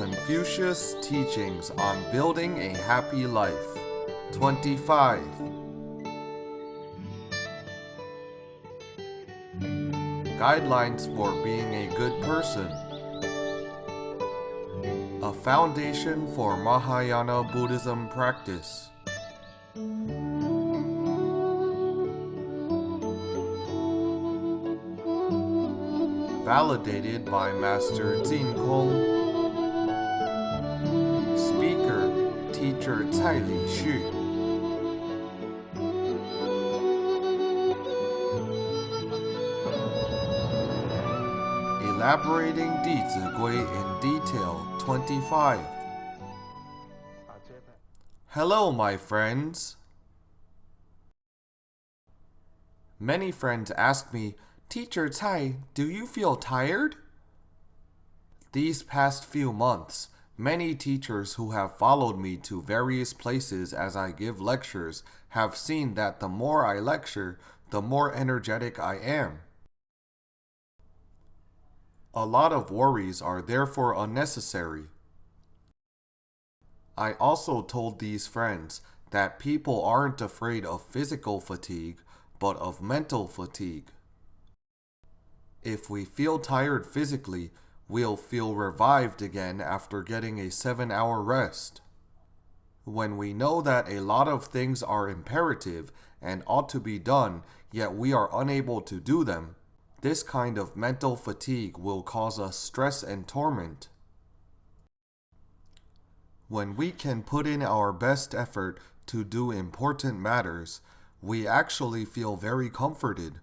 Confucius Teachings on Building a Happy Life. 25. Guidelines for being a good person. A foundation for Mahayana Buddhism practice. Validated by Master Jin-kong. Speaker, Teacher Tsai Lixu. Elaborating Dizigui in detail. 25. Hello, my friends. Many friends ask me, Teacher Tsai, do you feel tired? These past few months, many teachers who have followed me to various places as I give lectures have seen that the more I lecture, the more energetic I am. A lot of worries are therefore unnecessary. I also told these friends that people aren't afraid of physical fatigue, but of mental fatigue. If we feel tired physically, we'll feel revived again after getting a 7-hour rest. When we know that a lot of things are imperative and ought to be done, yet we are unable to do them, this kind of mental fatigue will cause us stress and torment. When we can put in our best effort to do important matters, we actually feel very comforted.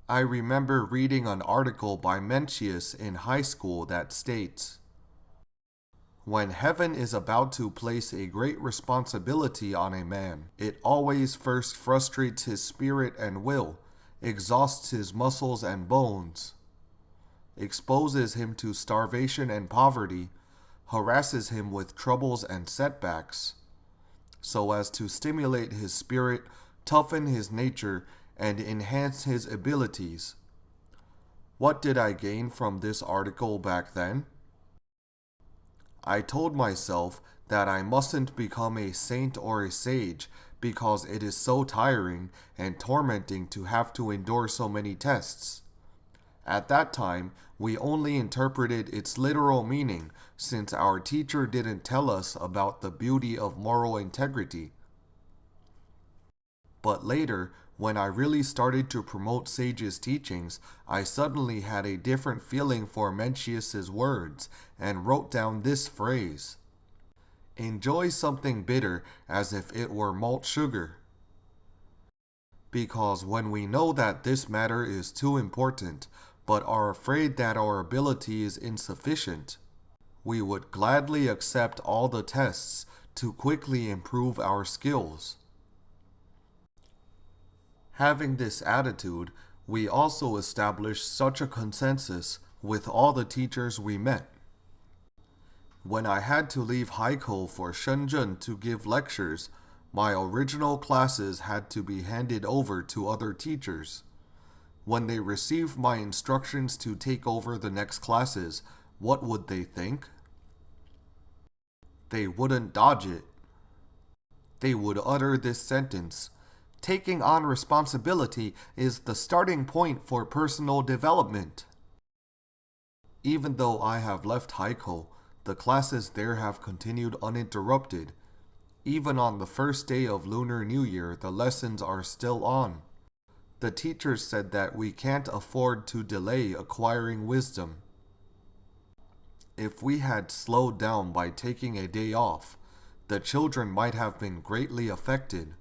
I remember reading an article by Mencius in high school that states, "When heaven is about to place a great responsibility on a man, it always first frustrates his spirit and will, exhausts his muscles and bones, exposes him to starvation and poverty, harasses him with troubles and setbacks, so as to stimulate his spirit, toughen his nature, and enhance his abilities." What did I gain from this article back then? I told myself that I mustn't become a saint or a sage because it is so tiring and tormenting to have to endure so many tests. At that time, we only interpreted its literal meaning since our teacher didn't tell us about the beauty of moral integrity. But later, when I really started to promote Sage's teachings, I suddenly had a different feeling for Mencius's words and wrote down this phrase: "Enjoy something bitter as if it were malt sugar." Because when we know that this matter is too important, but are afraid that our ability is insufficient, we would gladly accept all the tests to quickly improve our skills. Having this attitude, we also established such a consensus with all the teachers we met. When I had to leave Haikou for Shenzhen to give lectures, my original classes had to be handed over to other teachers. When they received my instructions to take over the next classes, what would they think? They wouldn't dodge it. They would utter this sentence: "Taking on responsibility is the starting point for personal development." Even though I have left Haikou, the classes there have continued uninterrupted. Even on the first day of Lunar New Year, the lessons are still on. The teachers said that we can't afford to delay acquiring wisdom. If we had slowed down by taking a day off, the children might have been greatly affected.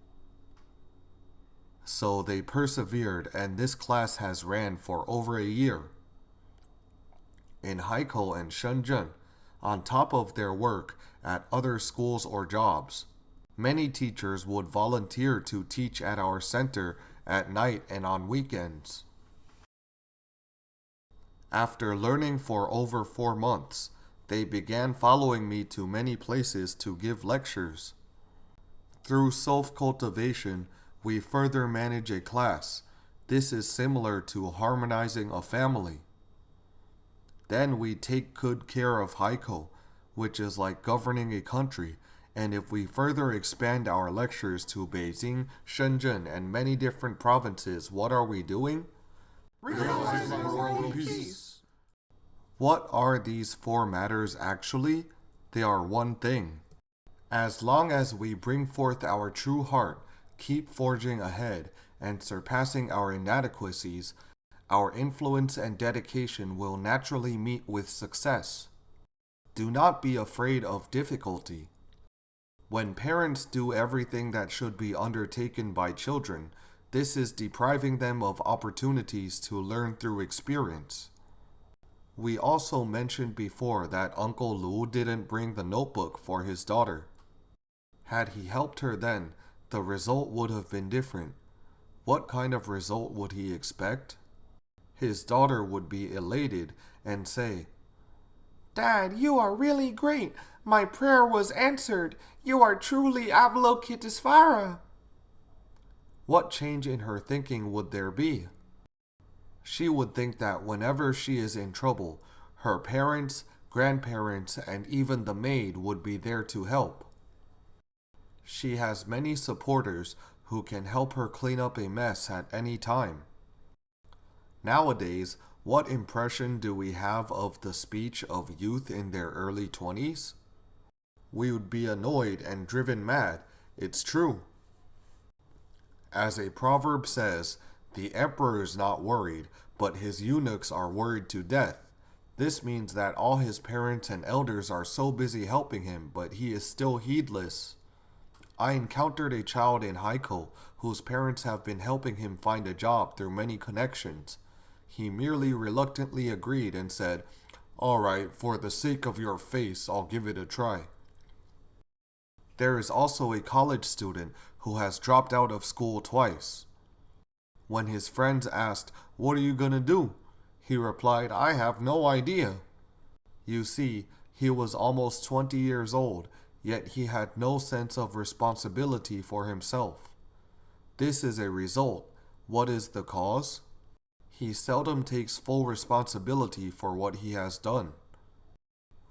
So they persevered, and this class has ran for over a year. In Haikou and Shenzhen, on top of their work at other schools or jobs, many teachers would volunteer to teach at our center at night and on weekends. After learning for over 4 months, they began following me to many places to give lectures. Through self-cultivation, we further manage a class. This is similar to harmonizing a family. Then we take good care of Haiko, which is like governing a country, and if we further expand our lectures to Beijing, Shenzhen, and many different provinces, what are we doing? Realizing world peace. What are these four matters actually? They are one thing. As long as we bring forth our true heart, keep forging ahead, and surpassing our inadequacies, our influence and dedication will naturally meet with success. Do not be afraid of difficulty. When parents do everything that should be undertaken by children, this is depriving them of opportunities to learn through experience. We also mentioned before that Uncle Lu didn't bring the notebook for his daughter. Had he helped her then, the result would have been different. What kind of result would he expect? His daughter would be elated and say, Dad, you are really great. My prayer was answered. You are truly Avalokitesvara. What change in her thinking would there be? She would think that whenever she is in trouble, her parents, grandparents, and even the maid would be there to help. She has many supporters who can help her clean up a mess at any time. Nowadays, what impression do we have of the speech of youth in their early 20s? We would be annoyed and driven mad, it's true. As a proverb says, the emperor is not worried, but his eunuchs are worried to death. This means that all his parents and elders are so busy helping him, but he is still heedless. I encountered a child in Haiko whose parents have been helping him find a job through many connections. He merely reluctantly agreed and said, "All right, for the sake of your face, I'll give it a try." There is also a college student who has dropped out of school twice. When his friends asked, "What are you gonna do?" he replied, "I have no idea." You see, he was almost 20 years old, yet he had no sense of responsibility for himself. This is a result. What is the cause? He seldom takes full responsibility for what he has done.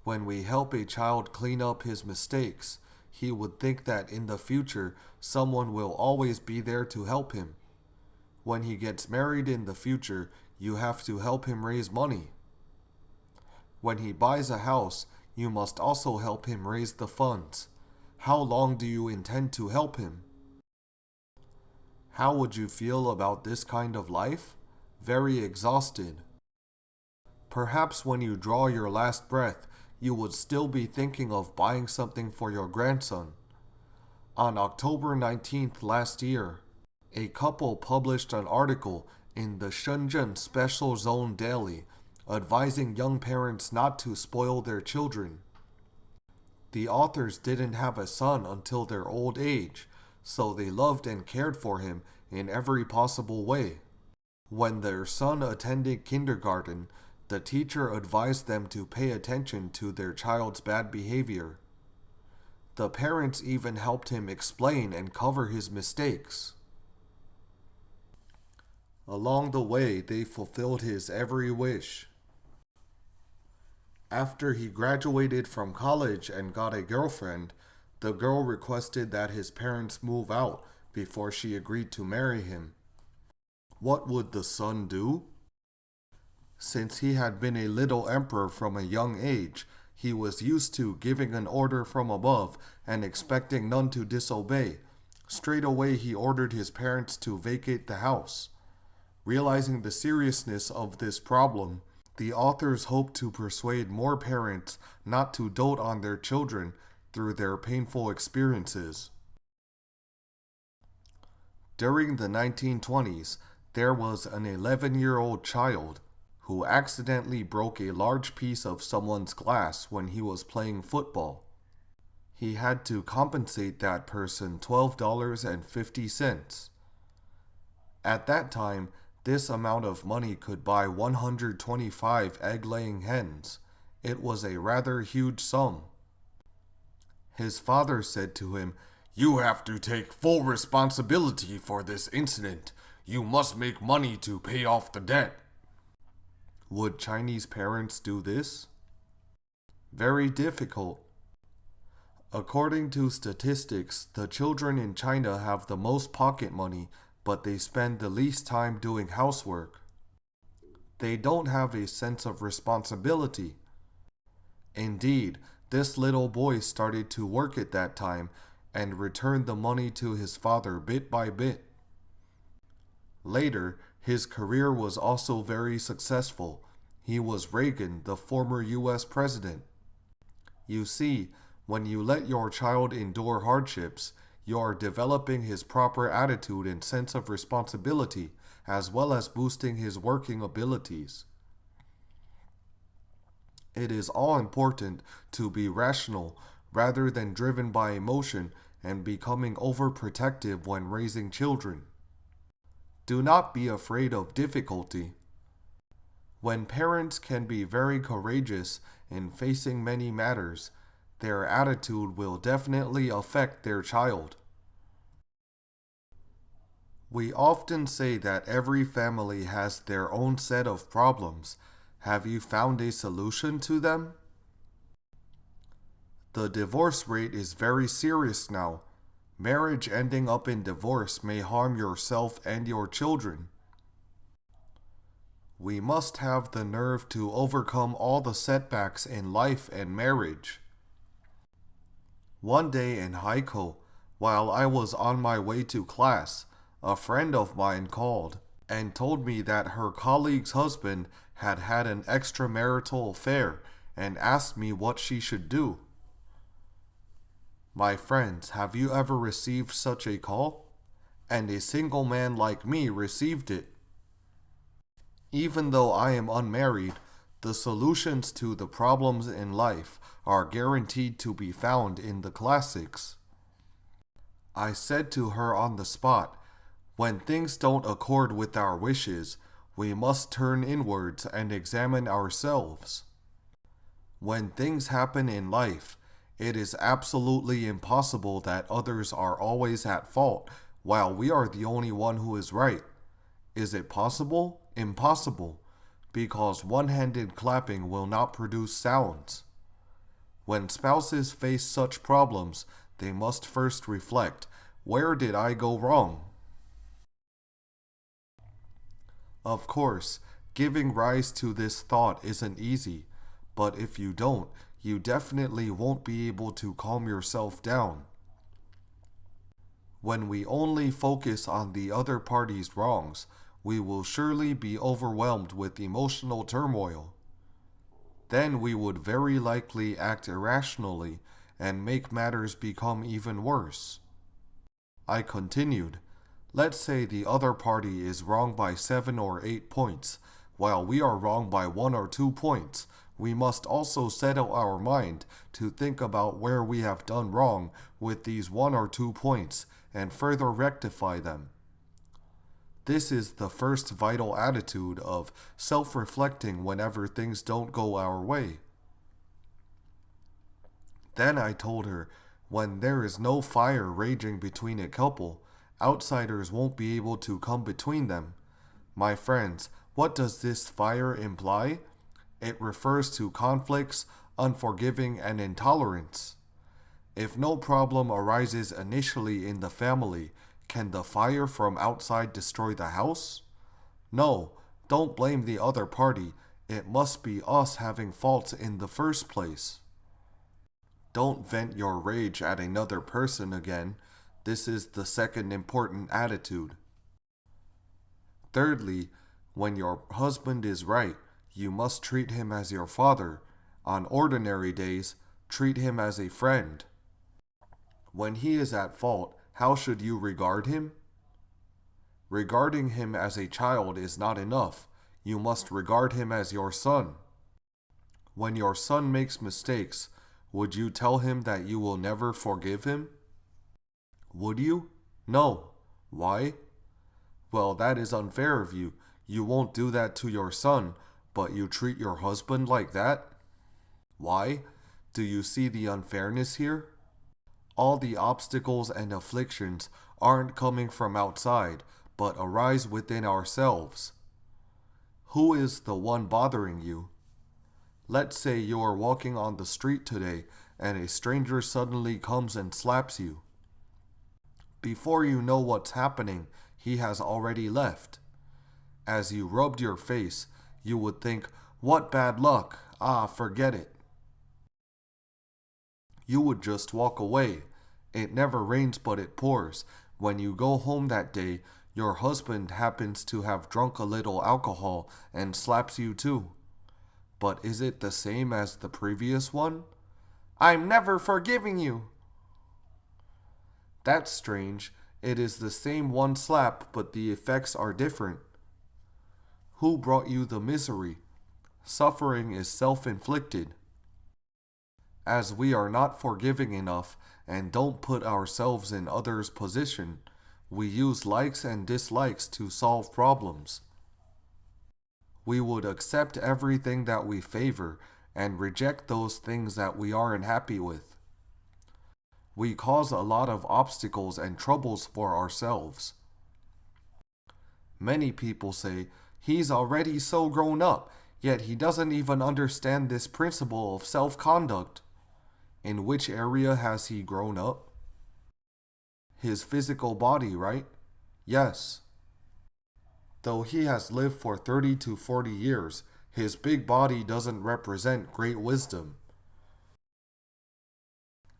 When we help a child clean up his mistakes, he would think that in the future someone will always be there to help him. When he gets married in the future, you have to help him raise money. When he buys a house, you must also help him raise the funds. How long do you intend to help him? How would you feel about this kind of life? Very exhausted. Perhaps when you draw your last breath, you would still be thinking of buying something for your grandson. On October 19th last year, a couple published an article in the Shenzhen Special Zone Daily advising young parents not to spoil their children. The authors didn't have a son until their old age, so they loved and cared for him in every possible way. When their son attended kindergarten, the teacher advised them to pay attention to their child's bad behavior. The parents even helped him explain and cover his mistakes. Along the way, they fulfilled his every wish. After he graduated from college and got a girlfriend, the girl requested that his parents move out before she agreed to marry him. What would the son do? Since he had been a little emperor from a young age, he was used to giving an order from above and expecting none to disobey. Straight away he ordered his parents to vacate the house. Realizing the seriousness of this problem, the authors hope to persuade more parents not to dote on their children through their painful experiences. During the 1920s, there was an 11-year-old child who accidentally broke a large piece of someone's glass when he was playing football. He had to compensate that person $12.50. At that time, this amount of money could buy 125 egg-laying hens. It was a rather huge sum. His father said to him, "You have to take full responsibility for this incident. You must make money to pay off the debt." Would Chinese parents do this? Very difficult. According to statistics, the children in China have the most pocket money, but they spend the least time doing housework. They don't have a sense of responsibility. Indeed, this little boy started to work at that time and returned the money to his father bit by bit. Later, his career was also very successful. He was Reagan, the former US president. You see, when you let your child endure hardships, you are developing his proper attitude and sense of responsibility, as well as boosting his working abilities. It is all important to be rational rather than driven by emotion and becoming overprotective when raising children. Do not be afraid of difficulty. When parents can be very courageous in facing many matters, their attitude will definitely affect their child. We often say that every family has their own set of problems. Have you found a solution to them? The divorce rate is very serious now. Marriage ending up in divorce may harm yourself and your children. We must have the nerve to overcome all the setbacks in life and marriage. One day in Haikou, while I was on my way to class, a friend of mine called and told me that her colleague's husband had had an extramarital affair and asked me what she should do. My friends, have you ever received such a call? And a single man like me received it. Even though I am unmarried, the solutions to the problems in life are guaranteed to be found in the classics. I said to her on the spot, when things don't accord with our wishes, we must turn inwards and examine ourselves. When things happen in life, it is absolutely impossible that others are always at fault while we are the only one who is right. Is it possible? Impossible, because one-handed clapping will not produce sounds. When spouses face such problems, they must first reflect, where did I go wrong? Of course, giving rise to this thought isn't easy, but if you don't, you definitely won't be able to calm yourself down. When we only focus on the other party's wrongs, we will surely be overwhelmed with emotional turmoil. Then we would very likely act irrationally and make matters become even worse. I continued, let's say the other party is wrong by 7 or 8 points, while we are wrong by 1 or 2 points. We must also settle our mind to think about where we have done wrong with these 1 or 2 points and further rectify them. This is the first vital attitude of self-reflecting whenever things don't go our way. Then I told her, when there is no fire raging between a couple, outsiders won't be able to come between them. My friends, what does this fire imply? It refers to conflicts, unforgiving, and intolerance. If no problem arises initially in the family, can the fire from outside destroy the house? No, don't blame the other party. It must be us having faults in the first place. Don't vent your rage at another person again. This is the second important attitude. Thirdly, when your husband is right, you must treat him as your father. On ordinary days, treat him as a friend. When he is at fault, how should you regard him? Regarding him as a child is not enough. You must regard him as your son. When your son makes mistakes, would you tell him that you will never forgive him? Would you? No. Why? Well, that is unfair of you. You won't do that to your son, but you treat your husband like that? Why? Do you see the unfairness here? All the obstacles and afflictions aren't coming from outside, but arise within ourselves. Who is the one bothering you? Let's say you are walking on the street today and a stranger suddenly comes and slaps you. Before you know what's happening, he has already left. As you rubbed your face, you would think, "What bad luck, forget it." You would just walk away. It never rains but it pours. When you go home that day, your husband happens to have drunk a little alcohol and slaps you too. But is it the same as the previous one? "I'm never forgiving you." That's strange. It is the same one slap, but the effects are different. Who brought you the misery? Suffering is self-inflicted. As we are not forgiving enough and don't put ourselves in others' position, we use likes and dislikes to solve problems. We would accept everything that we favor and reject those things that we aren't happy with. We cause a lot of obstacles and troubles for ourselves. Many people say, "He's already so grown up, yet he doesn't even understand this principle of self-conduct." In which area has he grown up? His physical body, right? Yes. Though he has lived for 30 to 40 years, his big body doesn't represent great wisdom.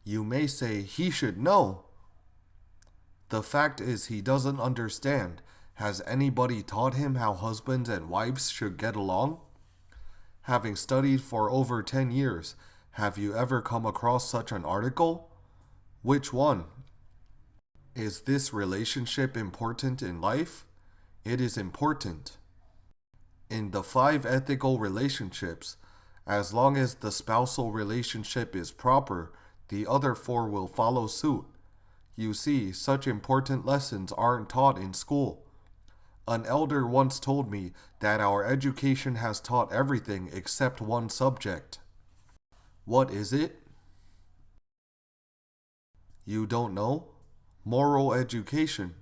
You may say he should know. The fact is he doesn't understand. Has anybody taught him how husbands and wives should get along? Having studied for over 10 years, have you ever come across such an article? Which one? Is this relationship important in life? It is important. In the 5 ethical relationships, as long as the spousal relationship is proper, the other 4 will follow suit. You see, such important lessons aren't taught in school. An elder once told me that our education has taught everything except one subject. What is it? You don't know? Moral education.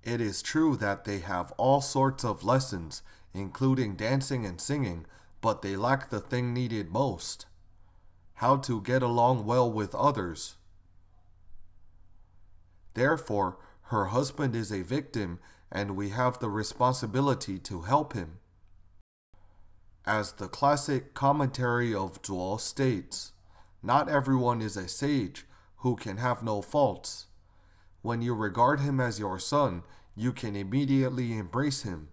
It is true that they have all sorts of lessons, including dancing and singing, but they lack the thing needed most: how to get along well with others. Therefore, her husband is a victim, and we have the responsibility to help him. As the classic commentary of Zhuo states, not everyone is a sage who can have no faults. When you regard him as your son, you can immediately embrace him.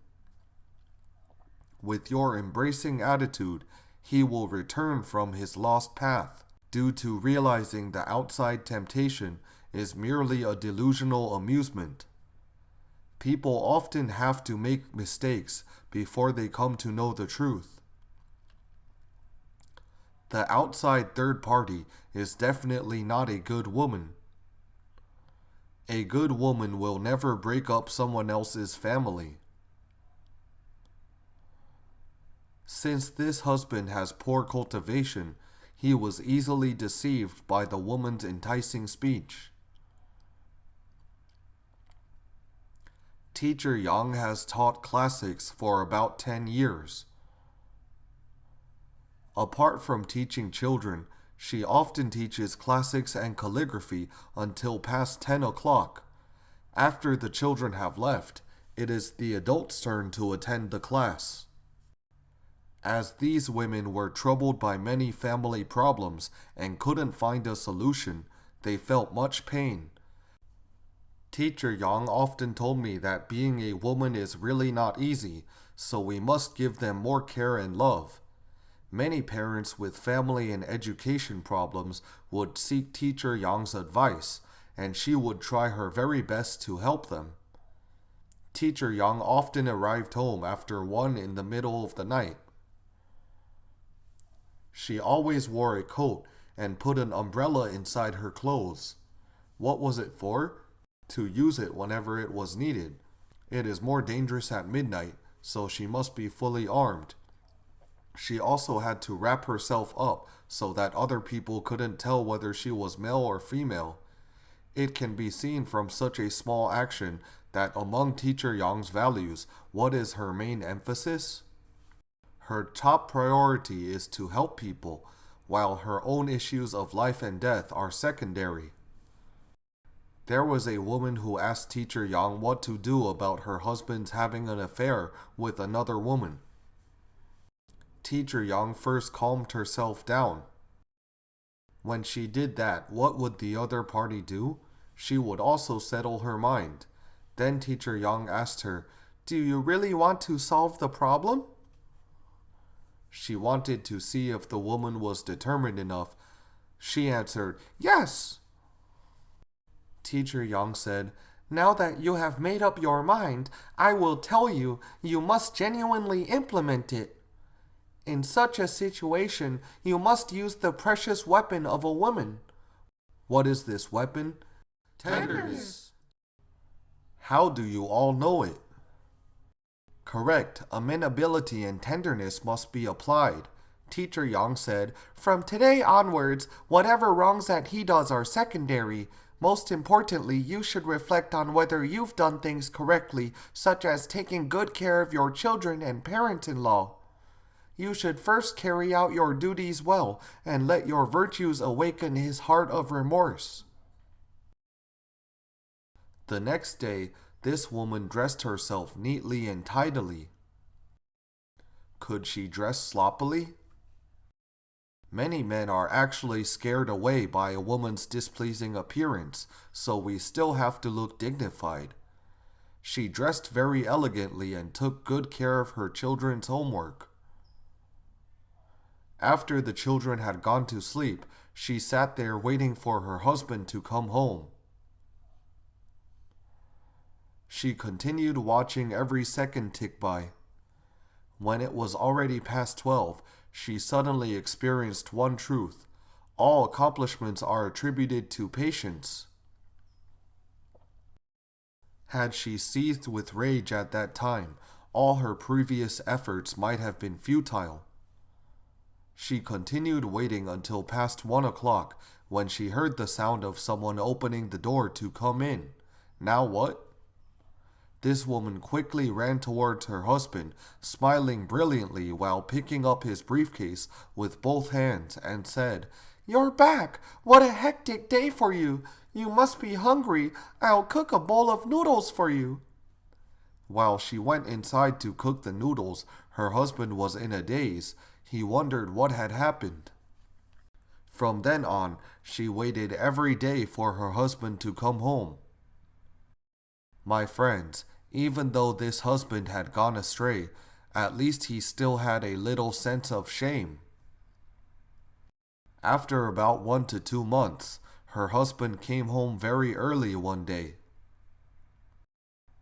With your embracing attitude, he will return from his lost path, due to realizing the outside temptation is merely a delusional amusement. People often have to make mistakes before they come to know the truth. The outside third party is definitely not a good woman. A good woman will never break up someone else's family. Since this husband has poor cultivation, he was easily deceived by the woman's enticing speech. Teacher Yang has taught classics for about 10 years. Apart from teaching children, she often teaches classics and calligraphy until past 10 o'clock. After the children have left, it is the adults' turn to attend the class. As these women were troubled by many family problems and couldn't find a solution, they felt much pain. Teacher Yang often told me that being a woman is really not easy, so we must give them more care and love. Many parents with family and education problems would seek Teacher Yang's advice, and she would try her very best to help them. Teacher Yang often arrived home after 1 in the middle of the night. She always wore a coat and put an umbrella inside her clothes. What was it for? To use it whenever it was needed. It is more dangerous at midnight, so she must be fully armed. She also had to wrap herself up so that other people couldn't tell whether she was male or female. It can be seen from such a small action that among Teacher Yang's values, what is her main emphasis? Her top priority is to help people, while her own issues of life and death are secondary. There was a woman who asked Teacher Yang what to do about her husband's having an affair with another woman. Teacher Yang first calmed herself down. When she did that, what would the other party do? She would also settle her mind. Then Teacher Yang asked her, "Do you really want to solve the problem?" She wanted to see if the woman was determined enough. She answered, "Yes." Teacher Yang said, "Now that you have made up your mind, I will tell you, you must genuinely implement it. In such a situation, you must use the precious weapon of a woman." What is this weapon? Tenderness. How do you all know it? Correct, amenability and tenderness must be applied. Teacher Yang said, "From today onwards, whatever wrongs that he does are secondary. Most importantly, you should reflect on whether you've done things correctly, such as taking good care of your children and parent-in-law. You should first carry out your duties well, and let your virtues awaken his heart of remorse." The next day, this woman dressed herself neatly and tidily. Could she dress sloppily? Many men are actually scared away by a woman's displeasing appearance, so we still have to look dignified. She dressed very elegantly and took good care of her children's homework. After the children had gone to sleep, she sat there waiting for her husband to come home. She continued watching every second tick by. When it was already past 12, she suddenly experienced one truth: all accomplishments are attributed to patience. Had she seethed with rage at that time, all her previous efforts might have been futile. She continued waiting until past 1 o'clock, when she heard the sound of someone opening the door to come in. Now what? This woman quickly ran towards her husband, smiling brilliantly while picking up his briefcase with both hands, and said, "You're back! What a hectic day for you! You must be hungry. I'll cook a bowl of noodles for you." While she went inside to cook the noodles, her husband was in a daze. He wondered what had happened. From then on, she waited every day for her husband to come home. My friends, even though this husband had gone astray, at least he still had a little sense of shame. After about 1 to 2 months, her husband came home very early one day.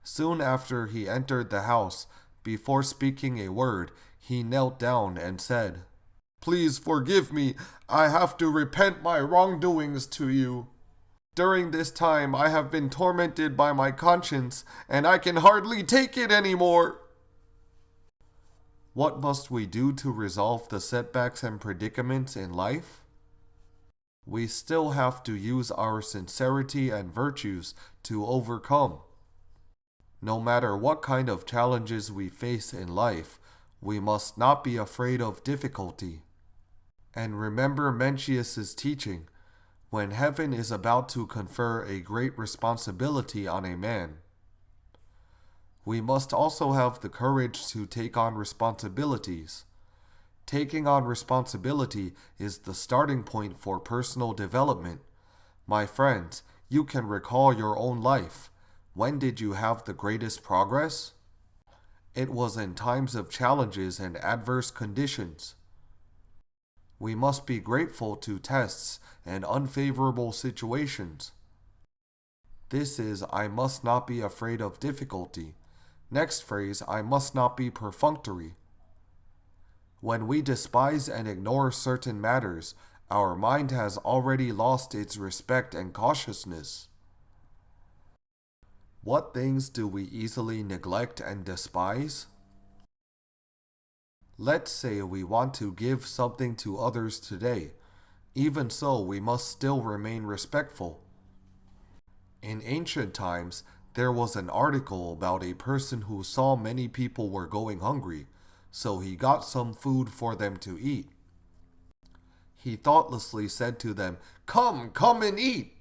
Soon after he entered the house, before speaking a word, he knelt down and said, "Please forgive me. I have to repent my wrongdoings to you. During this time, I have been tormented by my conscience, and I can hardly take it anymore." What must we do to resolve the setbacks and predicaments in life? We still have to use our sincerity and virtues to overcome. No matter what kind of challenges we face in life, we must not be afraid of difficulty. And remember Mencius's teaching: when heaven is about to confer a great responsibility on a man, we must also have the courage to take on responsibilities. Taking on responsibility is the starting point for personal development. My friends, you can recall your own life. When did you have the greatest progress? It was in times of challenges and adverse conditions. We must be grateful to tests and unfavorable situations. This is, I must not be afraid of difficulty. Next phrase, I must not be perfunctory. When we despise and ignore certain matters, our mind has already lost its respect and cautiousness. What things do we easily neglect and despise? Let's say we want to give something to others today. Even so, we must still remain respectful. In ancient times, There was an article about a person who saw many people were going hungry, so he got some food for them to eat. He thoughtlessly said to them, "Come and eat!"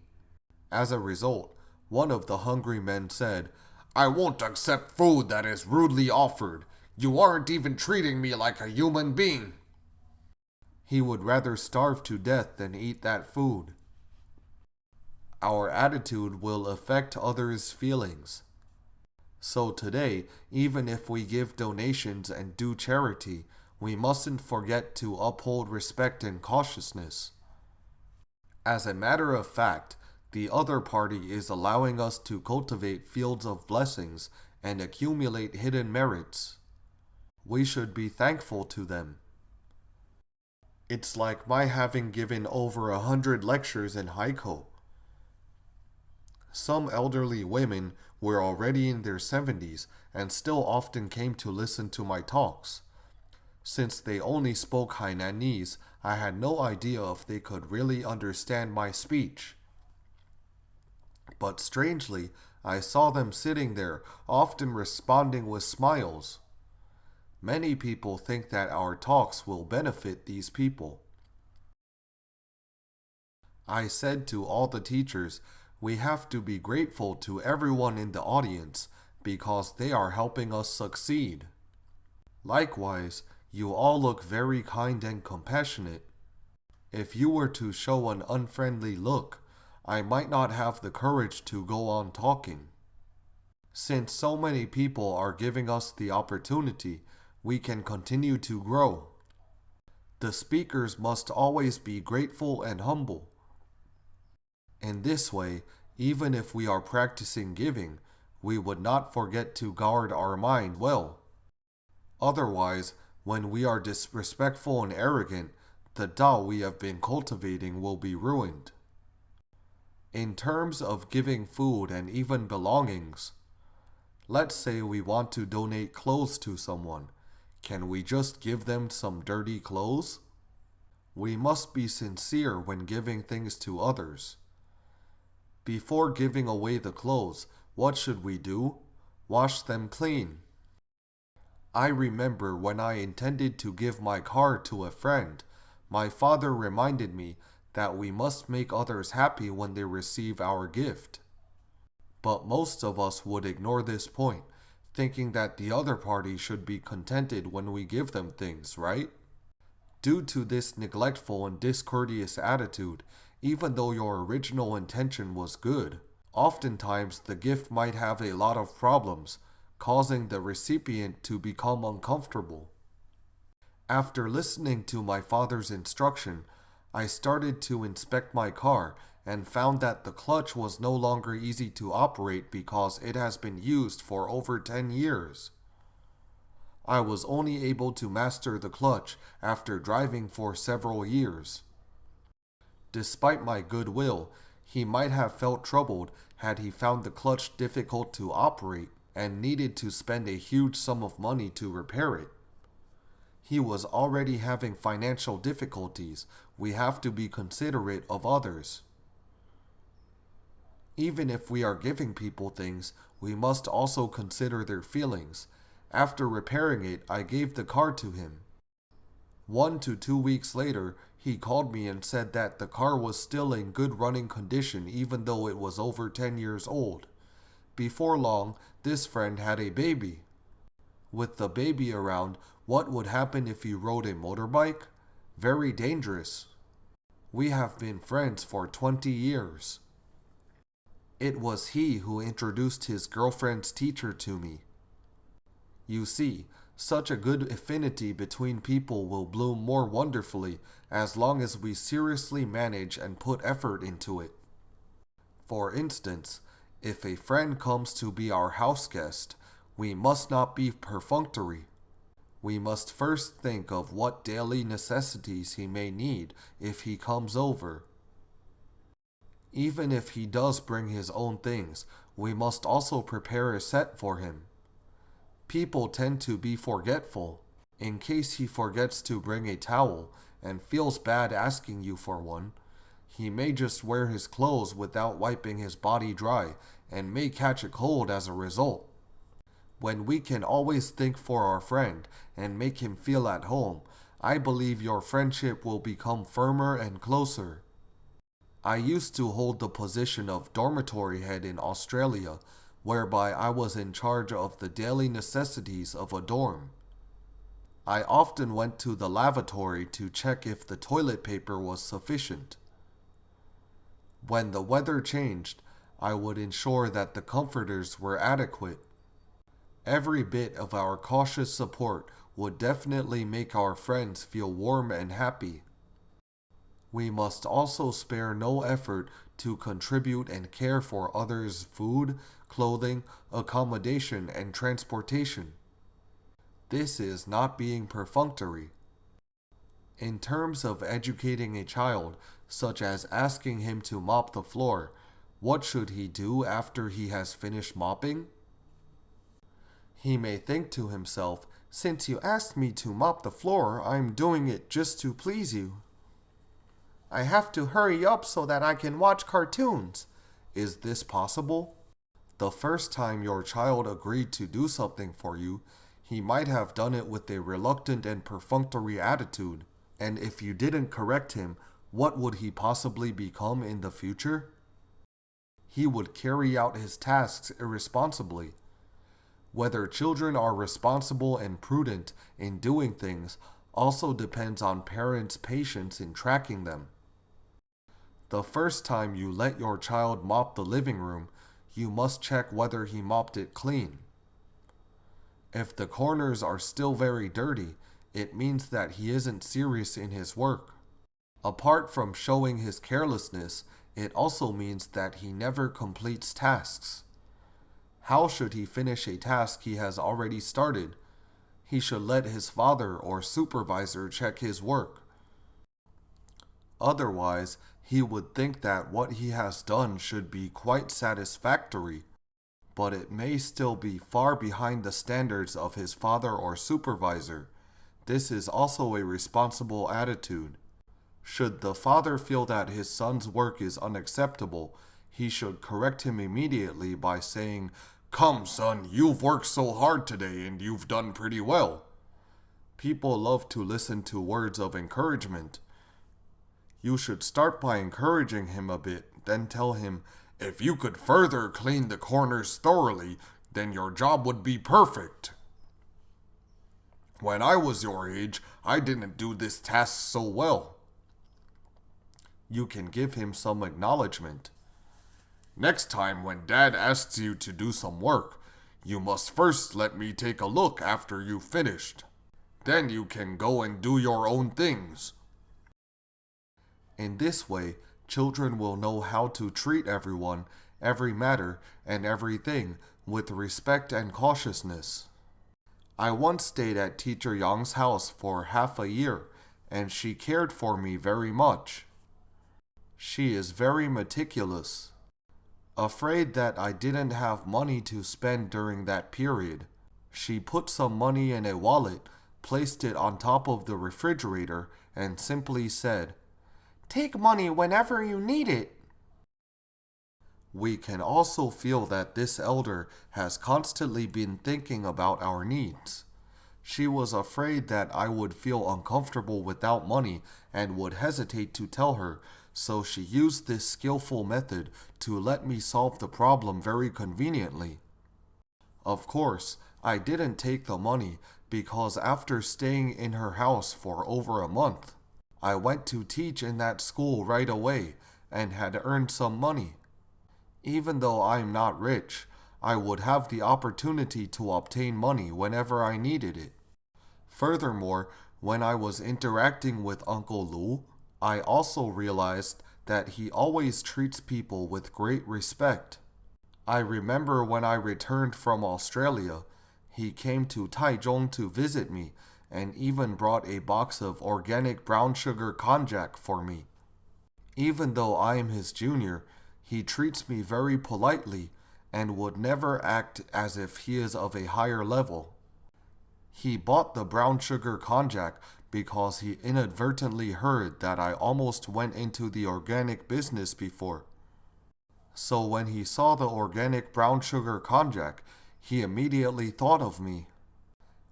As a result, one of the hungry men said, "I won't accept food that is rudely offered. You aren't even treating me like a human being." He would rather starve to death than eat that food. Our attitude will affect others' feelings. So today, even if we give donations and do charity, we mustn't forget to uphold respect and cautiousness. As a matter of fact, the other party is allowing us to cultivate fields of blessings and accumulate hidden merits. We should be thankful to them. It's like my having given over 100 lectures in haiku. Some elderly women were already in their 70s and still often came to listen to my talks. Since they only spoke Hainanese, I had no idea if they could really understand my speech. But strangely, I saw them sitting there, often responding with smiles. Many people think that our talks will benefit these people. I said to all the teachers, we have to be grateful to everyone in the audience because they are helping us succeed. Likewise, you all look very kind and compassionate. If you were to show an unfriendly look, I might not have the courage to go on talking. Since so many people are giving us the opportunity, we can continue to grow. The speakers must always be grateful and humble. In this way, even if we are practicing giving, we would not forget to guard our mind well. Otherwise, when we are disrespectful and arrogant, the Tao we have been cultivating will be ruined. In terms of giving food and even belongings, let's say we want to donate clothes to someone. Can we just give them some dirty clothes? We must be sincere when giving things to others. Before giving away the clothes, what should we do? Wash them clean. I remember when I intended to give my car to a friend, my father reminded me that we must make others happy when they receive our gift. But most of us would ignore this point, thinking that the other party should be contented when we give them things, right? Due to this neglectful and discourteous attitude, even though your original intention was good, oftentimes the gift might have a lot of problems, causing the recipient to become uncomfortable. After listening to my father's instruction, I started to inspect my car and found that the clutch was no longer easy to operate because it has been used for over 10 years. I was only able to master the clutch after driving for several years. Despite my goodwill, he might have felt troubled had he found the clutch difficult to operate and needed to spend a huge sum of money to repair it. He was already having financial difficulties. We have to be considerate of others. Even if we are giving people things, we must also consider their feelings. After repairing it, I gave the car to him. 1 to 2 weeks later, he called me and said that the car was still in good running condition even though it was over 10 years old. Before long, this friend had a baby. With the baby around, what would happen if you rode a motorbike? Very dangerous. We have been friends for 20 years. It was he who introduced his girlfriend's teacher to me. You see, such a good affinity between people will bloom more wonderfully as long as we seriously manage and put effort into it. For instance, if a friend comes to be our house guest, we must not be perfunctory. We must first think of what daily necessities he may need if he comes over. Even if he does bring his own things, we must also prepare a set for him. People tend to be forgetful. In case he forgets to bring a towel and feels bad asking you for one, he may just wear his clothes without wiping his body dry and may catch a cold as a result. When we can always think for our friend and make him feel at home, I believe your friendship will become firmer and closer. I used to hold the position of dormitory head in Australia, whereby I was in charge of the daily necessities of a dorm. I often went to the lavatory to check if the toilet paper was sufficient. When the weather changed, I would ensure that the comforters were adequate. Every bit of our cautious support would definitely make our friends feel warm and happy. We must also spare no effort to contribute and care for others' food, clothing, accommodation, and transportation. This is not being perfunctory. In terms of educating a child, such as asking him to mop the floor, what should he do after he has finished mopping? He may think to himself, "Since you asked me to mop the floor, I'm doing it just to please you. I have to hurry up so that I can watch cartoons." Is this possible? The first time your child agreed to do something for you, he might have done it with a reluctant and perfunctory attitude. And if you didn't correct him, what would he possibly become in the future? He would carry out his tasks irresponsibly. Whether children are responsible and prudent in doing things also depends on parents' patience in tracking them. The first time you let your child mop the living room, you must check whether he mopped it clean. If the corners are still very dirty, it means that he isn't serious in his work. Apart from showing his carelessness, it also means that he never completes tasks. How should he finish a task he has already started? He should let his father or supervisor check his work. Otherwise, he would think that what he has done should be quite satisfactory, but it may still be far behind the standards of his father or supervisor. This is also a responsible attitude. Should the father feel that his son's work is unacceptable, he should correct him immediately by saying, "Come, son, you've worked so hard today and you've done pretty well." People love to listen to words of encouragement. You should start by encouraging him a bit, then tell him, "If you could further clean the corners thoroughly, then your job would be perfect. When I was your age, I didn't do this task so well." You can give him some acknowledgement. "Next time when Dad asks you to do some work, you must first let me take a look after you've finished. Then you can go and do your own things." In this way, children will know how to treat everyone, every matter, and everything with respect and cautiousness. I once stayed at Teacher Yang's house for half a year, and she cared for me very much. She is very meticulous. Afraid that I didn't have money to spend during that period, she put some money in a wallet, placed it on top of the refrigerator, and simply said, "Take money whenever you need it." We can also feel that this elder has constantly been thinking about our needs. She was afraid that I would feel uncomfortable without money and would hesitate to tell her, so she used this skillful method to let me solve the problem very conveniently. Of course, I didn't take the money because after staying in her house for over a month, I went to teach in that school right away and had earned some money. Even though I'm not rich, I would have the opportunity to obtain money whenever I needed it. Furthermore, when I was interacting with Uncle Lu, I also realized that he always treats people with great respect. I remember when I returned from Australia, he came to Taichung to visit me and even brought a box of organic brown sugar konjac for me. Even though I am his junior, he treats me very politely and would never act as if he is of a higher level. He bought the brown sugar konjac because he inadvertently heard that I almost went into the organic business before. So when he saw the organic brown sugar konjac, he immediately thought of me.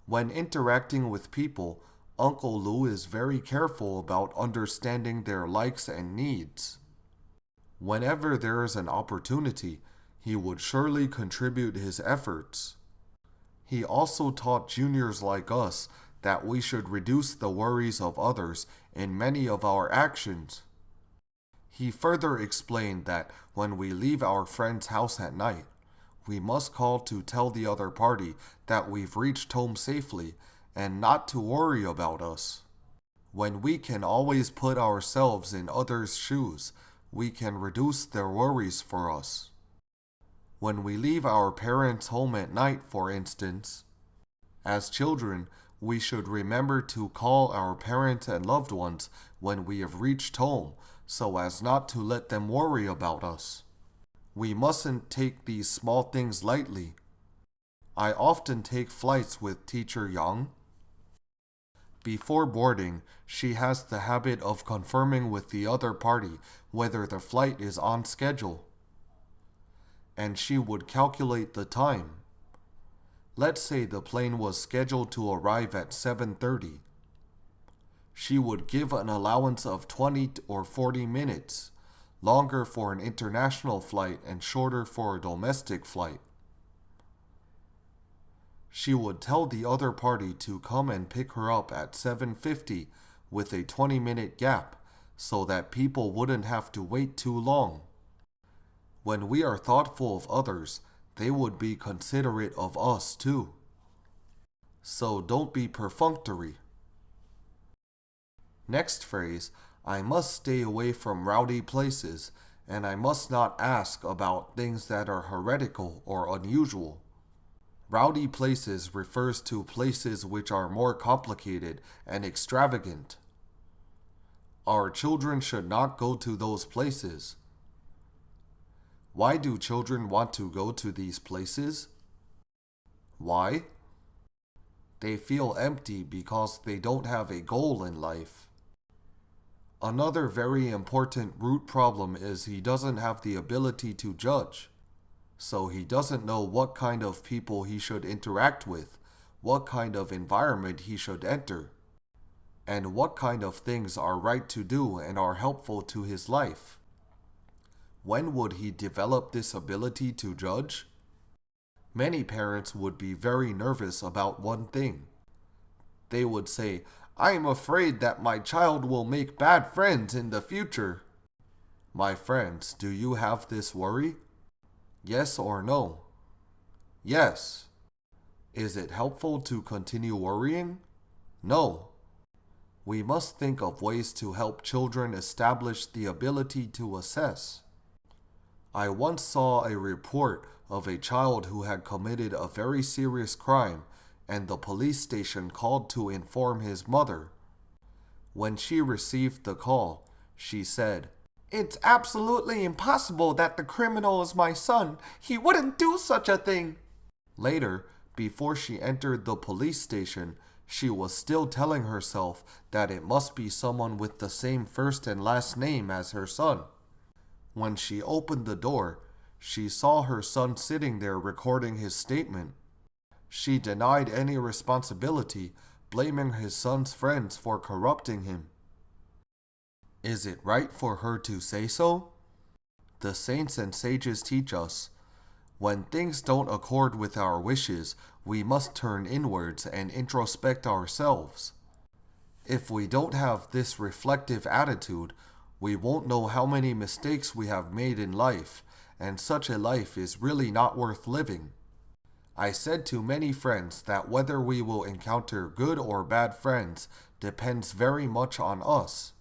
When interacting with people, Uncle Lu is very careful about understanding their likes and needs. Whenever there is an opportunity, he would surely contribute his efforts. He also taught juniors like us that we should reduce the worries of others in many of our actions. He further explained that when we leave our friend's house at night, we must call to tell the other party that we've reached home safely and not to worry about us. When we can always put ourselves in others' shoes, we can reduce their worries for us. When we leave our parents' home at night, for instance, as children, we should remember to call our parents and loved ones when we have reached home so as not to let them worry about us. We mustn't take these small things lightly. I often take flights with teacher Yang. Before boarding, she has the habit of confirming with the other party whether the flight is on schedule. And she would calculate the time. Let's say the plane was scheduled to arrive at 7:30. She would give an allowance of 20 or 40 minutes, longer for an international flight and shorter for a domestic flight. She would tell the other party to come and pick her up at 7:50 with a 20-minute gap so that people wouldn't have to wait too long. When we are thoughtful of others, they would be considerate of us too. So don't be perfunctory. Next phrase, I must stay away from rowdy places, and I must not ask about things that are heretical or unusual. Rowdy places refers to places which are more complicated and extravagant. Our children should not go to those places. Why do children want to go to these places? Why? They feel empty because they don't have a goal in life. Another very important root problem is he doesn't have the ability to judge. So he doesn't know what kind of people he should interact with, what kind of environment he should enter, and what kind of things are right to do and are helpful to his life. When would he develop this ability to judge? Many parents would be very nervous about one thing. They would say, I am afraid that my child will make bad friends in the future. My friends, do you have this worry? Yes or no? Yes. Is it helpful to continue worrying? No. We must think of ways to help children establish the ability to assess. I once saw a report of a child who had committed a very serious crime, and the police station called to inform his mother. When she received the call, she said, It's absolutely impossible that the criminal is my son. He wouldn't do such a thing. Later, before she entered the police station, she was still telling herself that it must be someone with the same first and last name as her son. When she opened the door, she saw her son sitting there recording his statement. She denied any responsibility, blaming his son's friends for corrupting him. Is it right for her to say so? The saints and sages teach us, when things don't accord with our wishes, we must turn inwards and introspect ourselves. If we don't have this reflective attitude, we won't know how many mistakes we have made in life, and such a life is really not worth living. I said to many friends that whether we will encounter good or bad friends depends very much on us.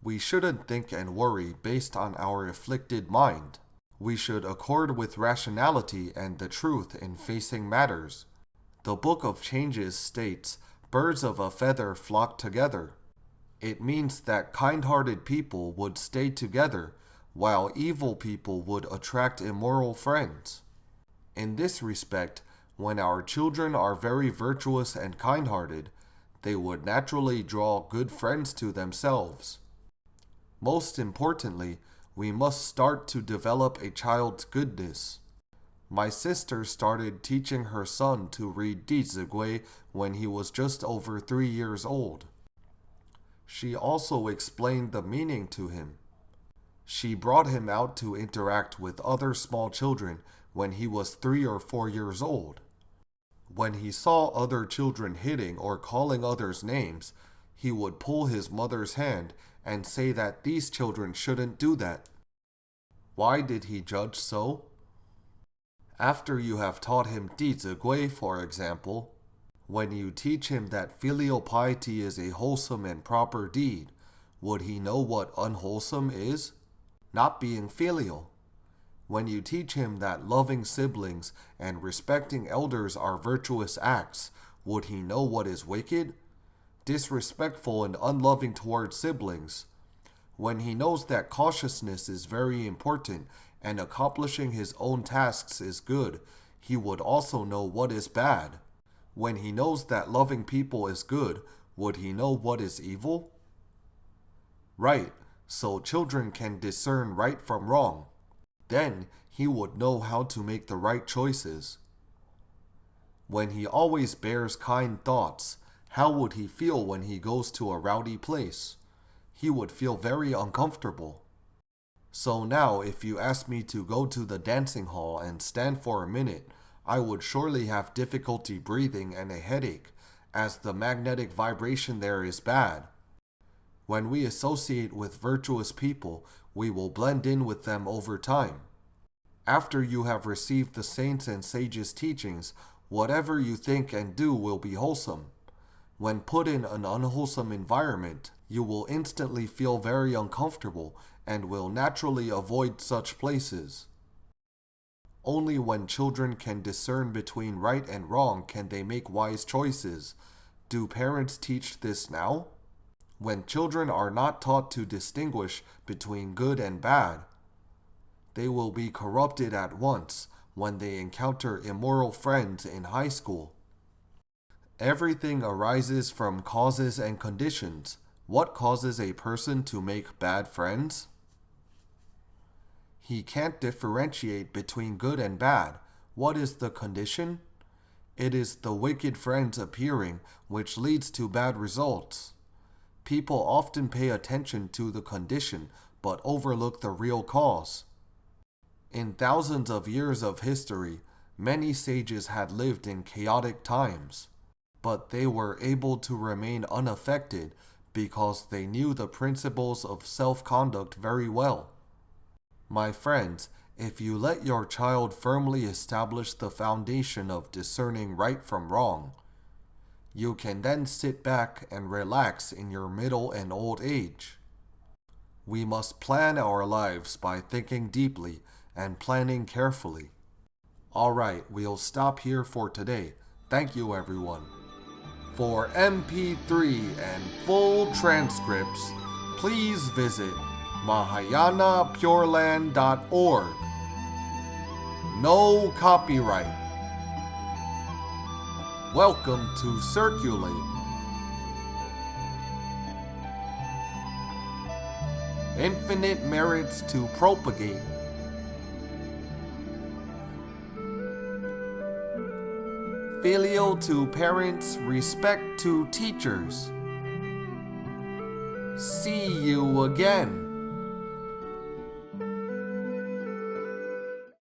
We shouldn't think and worry based on our afflicted mind. We should accord with rationality and the truth in facing matters. The Book of Changes states, birds of a feather flock together. It means that kind-hearted people would stay together, while evil people would attract immoral friends. In this respect, when our children are very virtuous and kind-hearted, they would naturally draw good friends to themselves. Most importantly, we must start to develop a child's goodness. My sister started teaching her son to read Dizigui when he was just over 3 years old. She also explained the meaning to him. She brought him out to interact with other small children when he was 3 or 4 years old. When he saw other children hitting or calling others names, he would pull his mother's hand and say that these children shouldn't do that. Why did he judge so? After you have taught him Dizigui, for example, when you teach him that filial piety is a wholesome and proper deed, would he know what unwholesome is? Not being filial. When you teach him that loving siblings and respecting elders are virtuous acts, would he know what is wicked? Disrespectful and unloving towards siblings. When he knows that cautiousness is very important and accomplishing his own tasks is good, he would also know what is bad. When he knows that loving people is good, would he know what is evil? Right, so children can discern right from wrong. Then he would know how to make the right choices. When he always bears kind thoughts, how would he feel when he goes to a rowdy place? He would feel very uncomfortable. So now if you ask me to go to the dancing hall and stand for a minute, I would surely have difficulty breathing and a headache, as the magnetic vibration there is bad. When we associate with virtuous people, we will blend in with them over time. After you have received the saints' and sages' teachings, whatever you think and do will be wholesome. When put in an unwholesome environment, you will instantly feel very uncomfortable and will naturally avoid such places. Only when children can discern between right and wrong can they make wise choices. Do parents teach this now? When children are not taught to distinguish between good and bad, they will be corrupted at once when they encounter immoral friends in high school. Everything arises from causes and conditions. What causes a person to make bad friends? He can't differentiate between good and bad. What is the condition? It is the wicked friends appearing, which leads to bad results. People often pay attention to the condition, but overlook the real cause. In thousands of years of history, many sages had lived in chaotic times, but they were able to remain unaffected because they knew the principles of self-conduct very well. My friends, if you let your child firmly establish the foundation of discerning right from wrong, you can then sit back and relax in your middle and old age. We must plan our lives by thinking deeply and planning carefully. Alright, we'll stop here for today. Thank you, everyone. For MP3 and full transcripts, please visit mahayanapureland.org. No copyright. Welcome to Circulate. Infinite merits to propagate. Filial to parents, respect to teachers. See you again.